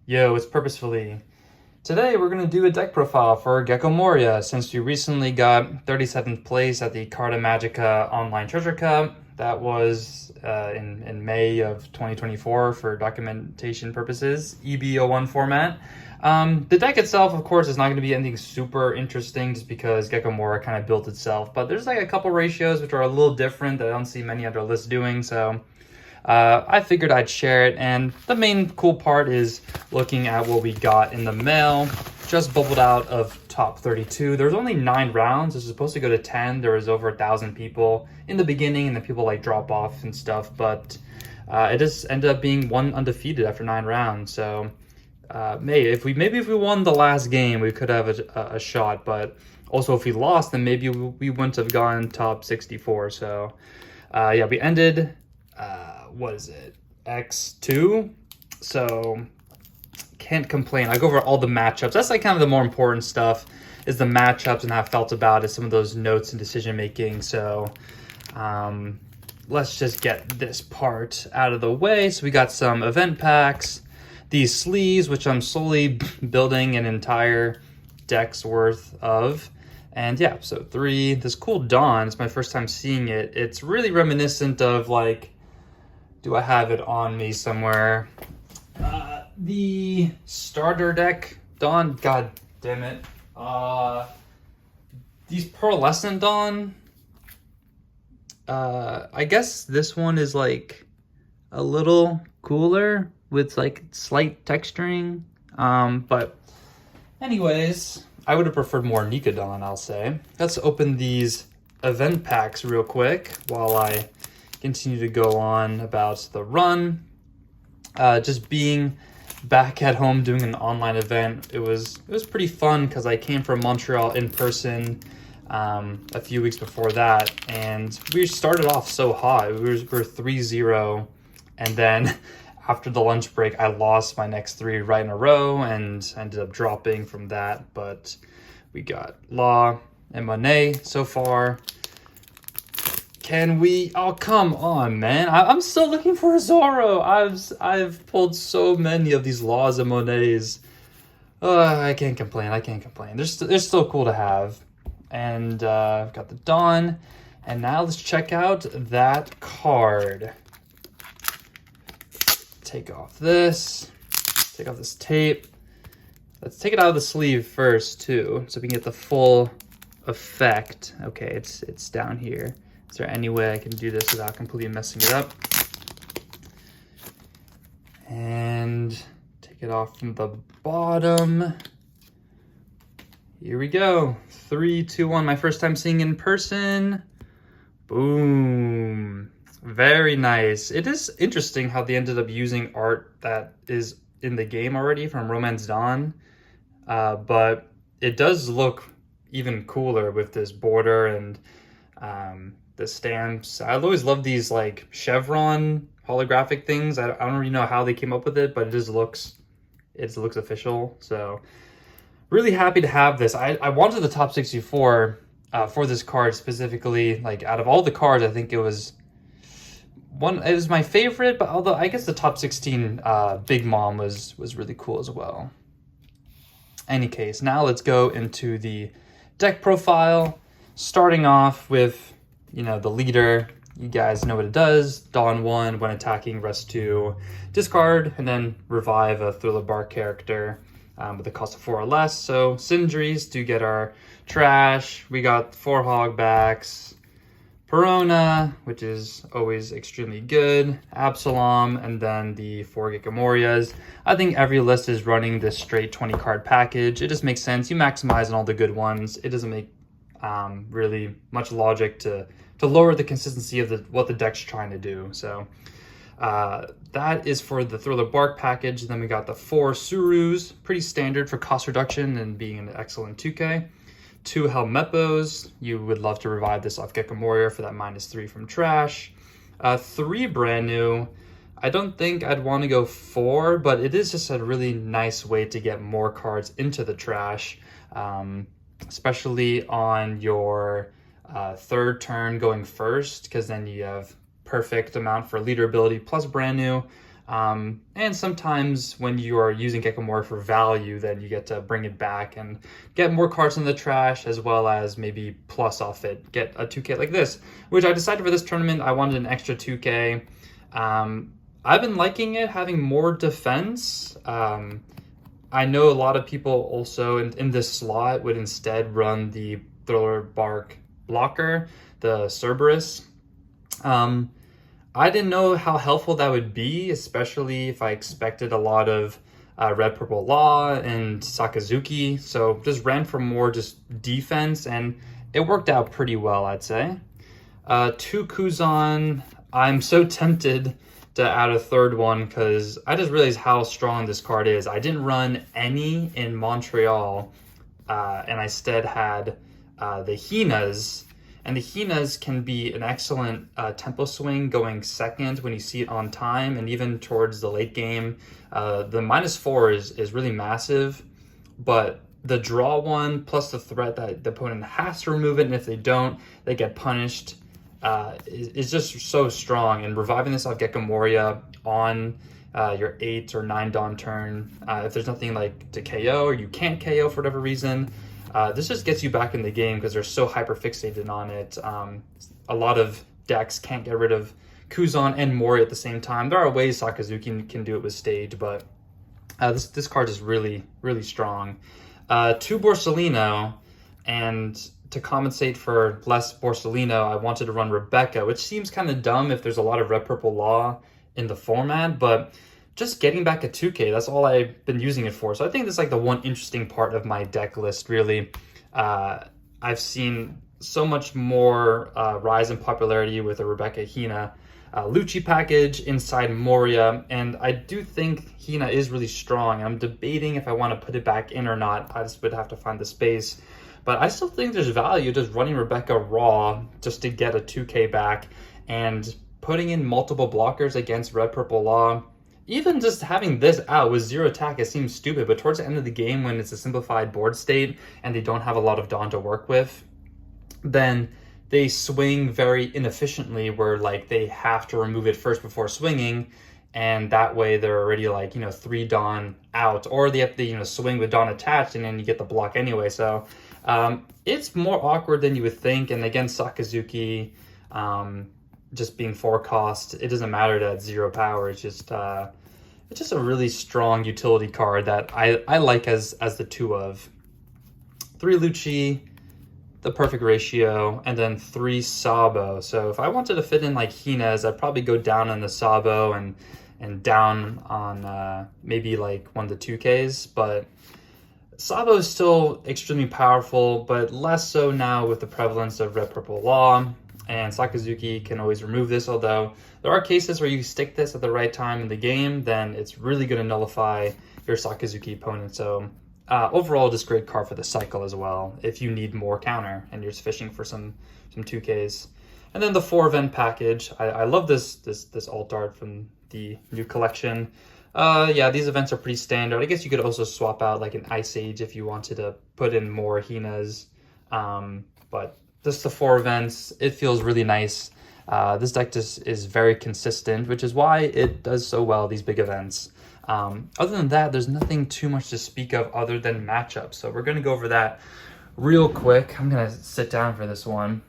Yo, it's Purposefully. Today we're going to do a deck profile for Gecko Moria since we recently got 37th place at the Carta Magica Online Treasure Cup. That was in May of 2024 for documentation purposes, EB01 format. The deck itself, of course, is not going to be anything super interesting just because Gecko Moria kind of built itself, but there's like a couple ratios which are a little different that I don't see many other lists doing, so I figured I'd share it, and the main cool part is looking at what we got in the mail. Just bubbled out of top 32. There's only 9 rounds. This is supposed to go to 10. There was over 1,000 people in the beginning, and then people like drop off and stuff, but it just ended up being one undefeated after 9 rounds. So maybe if we won the last game, we could have a shot, but also if we lost, then maybe we wouldn't have gone top 64. So yeah, we ended what is it, X2, so can't complain. I go over all the matchups. That's like kind of the more important stuff, is the matchups and how I felt about it, some of those notes and decision making. So let's just get this part out of the way. So we got some event packs, these sleeves, which I'm slowly building an entire deck's worth of. And yeah, so 3, this cool Dawn, it's my first time seeing it. It's really reminiscent of, like, do I have it on me somewhere? The starter deck Dawn, god damn it. These Pearlescent Dawn, I guess this one is like a little cooler with like slight texturing. But anyways, I would have preferred more Nicodon, I'll say. Let's open these event packs real quick while I continue to go on about the run. Just being back at home doing an online event, it was pretty fun because I came from Montreal in person a few weeks before that, and we started off so hot. We were 3-0, and then after the lunch break, I lost my next 3 right in a row and ended up dropping from that. But we got Law and Monet so far. Can we? Oh, come on, man. I'm still looking for a Zorro. I've pulled so many of these Laws and Monets. I can't complain. They're still cool to have. And I've got the Dawn. And now let's check out that card. Take off this. Take off this tape. Let's take it out of the sleeve first, too, so we can get the full effect. Okay, it's down here. Is there any way I can do this without completely messing it up? And take it off from the bottom. Here we go. 3, 2, 1. My first time seeing in person. Boom. Very nice. It is interesting how they ended up using art that is in the game already from Romance Dawn. But it does look even cooler with this border and the stamps. I always love these like chevron holographic things. I don't really know how they came up with it, but it looks official. So really happy to have this. I wanted the top 64 for this card specifically. Like out of all the cards, I think it was my favorite, but although I guess the top 16 Big Mom was really cool as well. Any case, now let's go into the deck profile, starting off with, you know, the leader. You guys know what it does. Dawn 1, when attacking, rest 2, discard, and then revive a Thriller Bark character with a cost of 4 or less. So Sindris to get our trash. We got 4 Hogbacks, Perona, which is always extremely good, Absalom, and then the 4 Gecko Morias. I think every list is running this straight 20 card package. It just makes sense. You maximize on all the good ones. It doesn't make really much logic to lower the consistency of what the deck's trying to do. So that is for the Thriller Bark package. Then we got the 4 Surus, pretty standard for cost reduction and being an excellent 2K. 2 Helmeppos, you would love to revive this off Gecko Moria for that -3 from trash. 3 brand new. I don't think I'd want to go 4, but it is just a really nice way to get more cards into the trash, especially on your 3rd turn going first, because then you have perfect amount for leader ability plus brand new. And sometimes when you are using Gecko Moria for value, then you get to bring it back and get more cards in the trash, as well as maybe plus off it, get a 2K like this, which I decided for this tournament I wanted an extra 2K. I've been liking it, having more defense. I know a lot of people also in this slot would instead run the Thriller Bark blocker, the Cerberus. I didn't know how helpful that would be, especially if I expected a lot of Red Purple Law and Sakazuki. So just ran for more just defense, and it worked out pretty well, I'd say. 2 Kuzan. I'm so tempted to add a third one because I just realized how strong this card is. I didn't run any in Montreal, and I instead had the Hinas. And the Hinas can be an excellent tempo swing going second when you see it on time, and even towards the late game. The -4 is really massive, but the draw one plus the threat that the opponent has to remove it, and if they don't, they get punished, is just so strong. And reviving this off Gecko Moria on your 8 or 9 Dawn turn, if there's nothing like to KO or you can't KO for whatever reason, this just gets you back in the game because they're so hyper fixated on it. A lot of decks can't get rid of Kuzan and Moria at the same time. There are ways Sakazuki can do it with Stage, but this card is really, really strong. 2 Borsellino, and to compensate for less Borsellino, I wanted to run Rebecca, which seems kind of dumb if there's a lot of Red Purple Law in the format, but just getting back a 2K, that's all I've been using it for. So I think this is like the one interesting part of my deck list, really. I've seen so much more rise in popularity with the Rebecca Hina Lucci package inside Moria, and I do think Hina is really strong. I'm debating if I want to put it back in or not. I just would have to find the space. But I still think there's value just running Rebecca raw just to get a 2K back, and putting in multiple blockers against Red Purple Law. Even just having this out with 0 attack, it seems stupid, but towards the end of the game when it's a simplified board state and they don't have a lot of Dawn to work with, then they swing very inefficiently where like they have to remove it first before swinging, and that way they're already like, 3 Dawn out, or they have to, swing with Dawn attached and then you get the block anyway. So it's more awkward than you would think. And again, Sakazuki, just being 4 cost, it doesn't matter that 0 power. It's just a really strong utility card that I like as the 2 of. 3 Lucci, the perfect ratio, and then 3 Sabo. So if I wanted to fit in like Hines, I'd probably go down on the Sabo and down on maybe like one of the 2Ks, but Sabo is still extremely powerful, but less so now with the prevalence of Red Purple Law. And Sakazuki can always remove this, although there are cases where you stick this at the right time in the game, then it's really going to nullify your Sakazuki opponent. So overall, just great card for the cycle as well, if you need more counter and you're just fishing for some 2Ks. And then the 4 event package. I love this alt art from the new collection. Yeah, these events are pretty standard. I guess you could also swap out like an Ice Age if you wanted to put in more Hinas, but just the 4 events, it feels really nice. This deck just is very consistent, which is why it does so well, these big events. Other than that, there's nothing too much to speak of other than matchups. So we're going to go over that real quick. I'm going to sit down for this one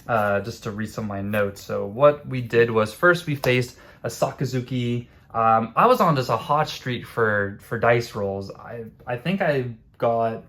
just to read some of my notes. So what we did was first we faced a Sakazuki. I was on just a hot streak for dice rolls. I think I got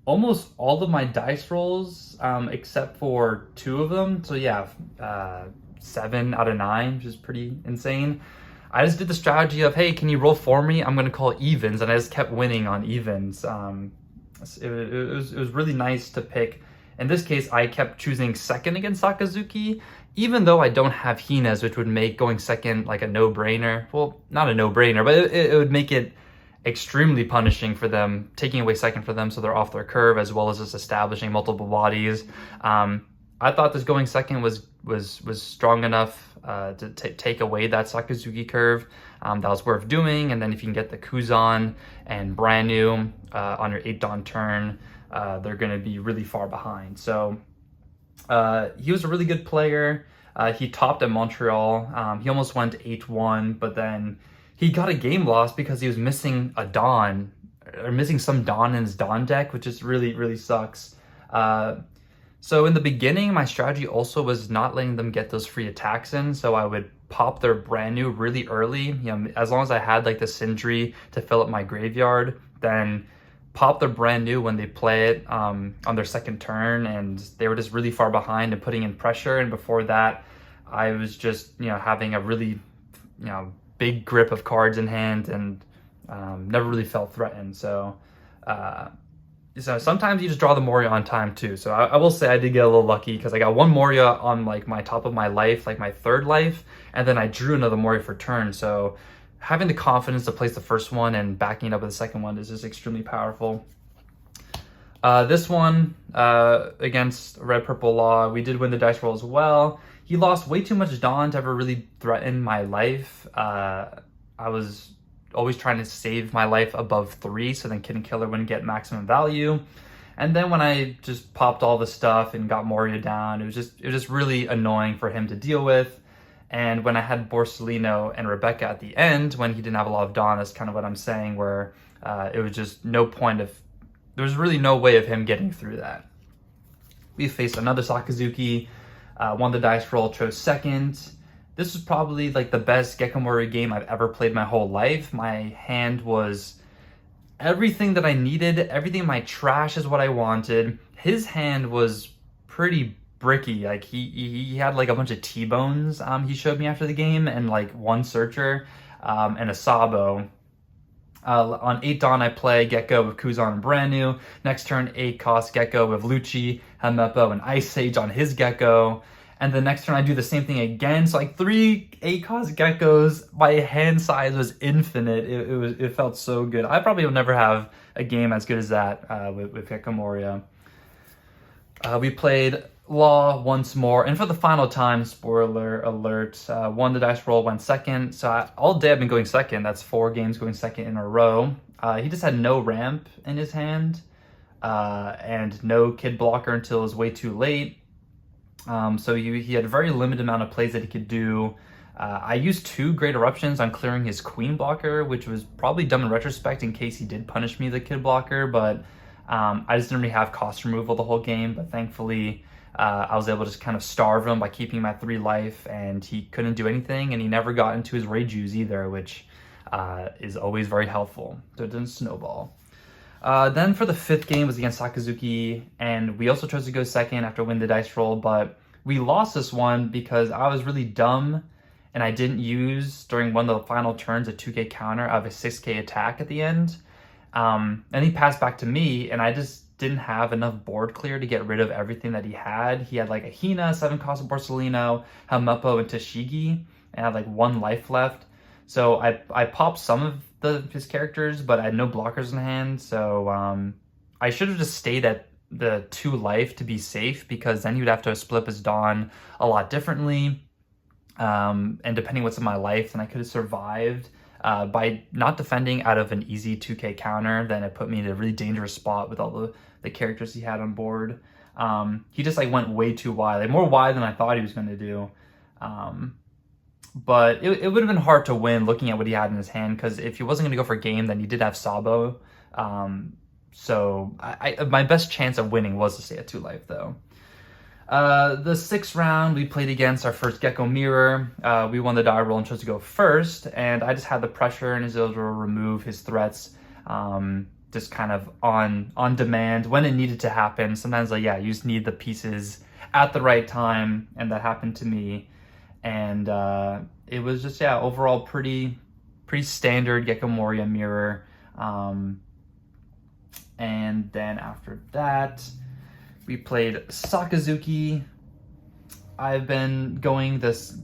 almost all of my dice rolls except for 2 of them. So yeah, 7 out of 9, which is pretty insane. I just did the strategy of, hey, can you roll for me? I'm going to call evens, and I just kept winning on evens. It was really nice to pick. In this case, I kept choosing second against Sakazuki, even though I don't have Hines, which would make going second like a no-brainer. Well, not a no-brainer, but it would make it extremely punishing for them, taking away second for them so they're off their curve, as well as just establishing multiple bodies. I thought this going second was strong enough to take away that Sakazuki curve. That was worth doing. And then if you can get the Kuzan and brand new on your 8 Dawn turn, they're going to be really far behind. So he was a really good player. He topped at Montreal. He almost went 8-1, but then he got a game lost because he was missing a Dawn, or missing some Dawn in his Dawn deck, which just really, really sucks. So in the beginning, my strategy also was not letting them get those free attacks in, so I would pop their brand new really early. As long as I had like the Sindri to fill up my graveyard, then pop their brand new when they play it on their second turn, and they were just really far behind and putting in pressure. And before that, I was just having a really big grip of cards in hand and never really felt threatened. So sometimes you just draw the Moria on time too. So I will say I did get a little lucky because I got one Moria on like my top of my life, like my third life, and then I drew another Moria for turn. So having the confidence to place the first one and backing it up with the second one is just extremely powerful. This one against Red Purple Law, we did win the dice roll as well. He lost way too much Dawn to ever really threaten my life. I was always trying to save my life above 3 so then Kid and Killer wouldn't get maximum value. And then when I just popped all the stuff and got Moria down, it was just really annoying for him to deal with. And when I had Borsellino and Rebecca at the end, when he didn't have a lot of Dawn, that's kind of what I'm saying, where it was just no point of, there was really no way of him getting through that. We faced another Sakazuki, won the dice roll, chose second. This was probably like the best Gecko Moria game I've ever played my whole life. My hand was everything that I needed. Everything in my trash is what I wanted. His hand was pretty bricky. Like he had like a bunch of T-bones he showed me after the game, and like one Searcher and a Sabo. On 8 Dawn, I play Gecko with Kuzan and Brand New. Next turn, 8 cost Gecko with Lucci, Helmeppo, and Ice Sage on his Gecko. And the next turn I do the same thing again. So like 3 8-cost Geckos. My hand size was infinite. It felt so good. I probably will never have a game as good as that with Gecko Moria. We played Law once more, and for the final time, spoiler alert, won the dice roll, went second. So all day I've been going second. That's 4 games going second in a row. He just had no ramp in his hand and no Kid blocker until it was way too late. So he had a very limited amount of plays that he could do. I used 2 Great Eruptions on clearing his Queen blocker, which was probably dumb in retrospect in case he did punish me the Kid blocker, but I just didn't really have cost removal the whole game. But thankfully, I was able to just kind of starve him by keeping him at 3 life, and he couldn't do anything, and he never got into his Rage Use either, which is always very helpful, so it didn't snowball. Then for the 5th game was against Sakazuki, and we also chose to go second after win the dice roll, but we lost this one because I was really dumb and I didn't use, during one of the final turns, a 2k counter of a 6k attack at the end. And he passed back to me, and I just didn't have enough board clear to get rid of everything that he had. He had like a Hina, 7 cost of Borsellino, Helmeppo, and Tashigi, and had like 1 life left. So I popped some of his characters, but I had no blockers in hand, so I should have just stayed at the 2 life to be safe, because then you'd have to split his Dawn a lot differently, and depending what's in my life, then I could have survived by not defending out of an easy 2k counter. Then it put me in a really dangerous spot with all the characters he had on board. He just like went way too wide, like more wide than I thought he was going to do. But it would have been hard to win looking at what he had in his hand, because if he wasn't going to go for game, then he did have Sabo. So my best chance of winning was to stay at 2 life, though. The 6th round, we played against our first Gecko Mirror. We won the die roll and chose to go first, and I just had the pressure and was able to remove his threats just kind of on demand when it needed to happen. Sometimes, like, yeah, you just need the pieces at the right time, and that happened to me. And it was just, yeah, overall pretty standard Gecko Moria mirror. And then after that, we played Sakazuki. I've been going this,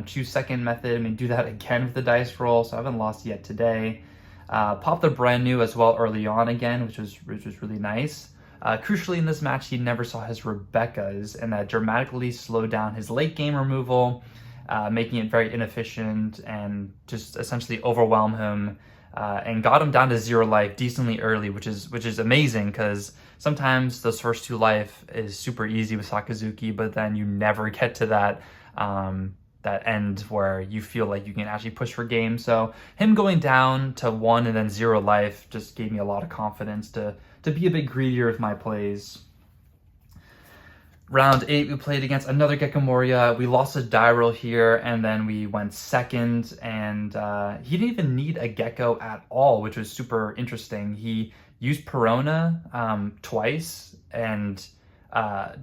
choose second method. I mean, do that again with the dice roll, so I haven't lost yet today. Popped the brand new as well early on again, which was really nice. Crucially in this match, he never saw his Rebecca's, and that dramatically slowed down his late game removal, making it very inefficient and just essentially overwhelm him, and got him down to 0 life decently early, which is amazing, because sometimes those first 2 life is super easy with Sakazuki, but then you never get to that that end where you feel like you can actually push for games. So him going down to 1 and then 0 life just gave me a lot of confidence to be a bit greedier with my plays. Round 8, we played against another Gecko Moria. We lost a die roll here, and then we went second, and he didn't even need a Gecko at all, which was super interesting. He used Perona twice, and I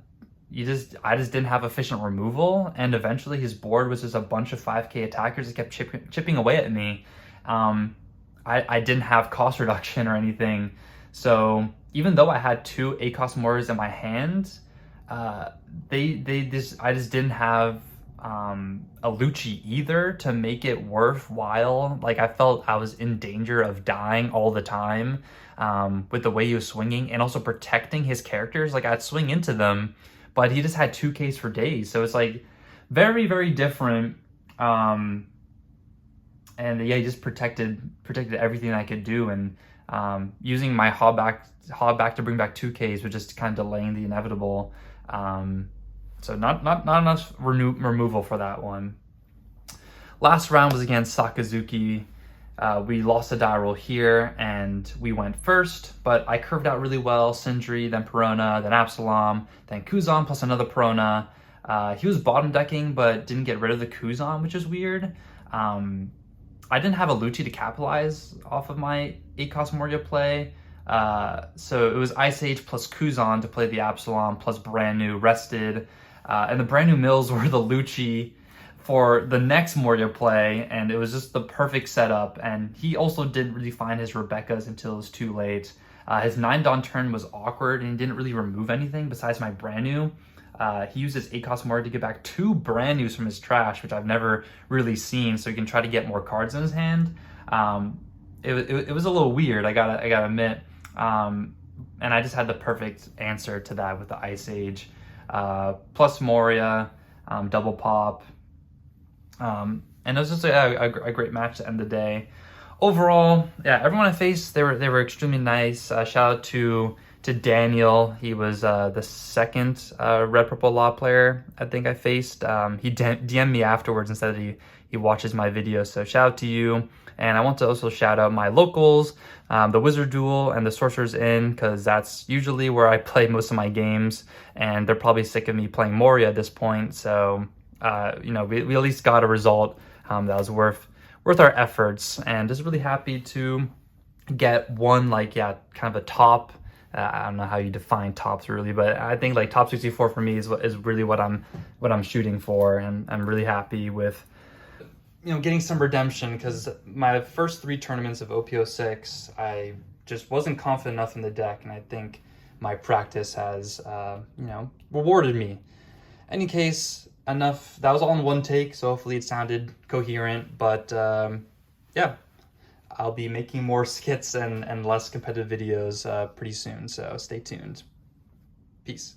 just didn't have efficient removal, and eventually his board was just a bunch of 5k attackers that kept chipping away at me. I didn't have cost reduction or anything, so even though I had 2 ACOS Morias in my hand, I just didn't have a Lucci either to make it worthwhile. Like, I felt I was in danger of dying all the time with the way he was swinging, and also protecting his characters. Like, I'd swing into them, but he just had 2Ks for days, so it's like very, very different. And yeah, he just protected everything I could do, and using my hog back to bring back 2Ks was just kind of delaying the inevitable. So not enough removal for that one. Last round was against Sakazuki. We lost a die roll here, and we went first, but I curved out really well. Sindri, then Perona, then Absalom, then Kuzan plus another Perona. He was bottom decking, but didn't get rid of the Kuzan, which is weird. I didn't have a Lucci to capitalize off of my ACOS Moria play. So it was Ice Age plus Kuzan to play the Absalom plus brand new Rested. And the brand new mills were the Lucci for the next Moria play, and it was just the perfect setup. And he also didn't really find his Rebekahs until it was too late. His 9 Dawn turn was awkward, and he didn't really remove anything besides my brand new. He used his ACOS Moria to get back 2 brand news from his trash, which I've never really seen, so he can try to get more cards in his hand. It was a little weird, I gotta admit. And I just had the perfect answer to that with the Ice Age. Plus Moria, double pop. And it was just a great match to end the day. Overall, yeah, everyone I faced, they were extremely nice. Shout out to Daniel. He was the second Red Purple Law player I think I faced. He DM'd me afterwards and said that he watches my videos, so shout out to you. And I want to also shout out my locals, the Wizard Duel and the Sorcerer's Inn, because that's usually where I play most of my games, and they're probably sick of me playing Moria at this point. So you know, we at least got a result that was worth our efforts, and just really happy to get one, like, yeah, kind of a top. I don't know how you define tops really, but I think like top 64 for me is really what I'm shooting for, and I'm really happy with, you know, getting some redemption, because my first 3 tournaments of OP06, I just wasn't confident enough in the deck, and I think my practice has, you know, rewarded me. Any case, enough. That was all in one take, so hopefully it sounded coherent, but yeah. I'll be making more skits and less competitive videos pretty soon, so stay tuned. Peace.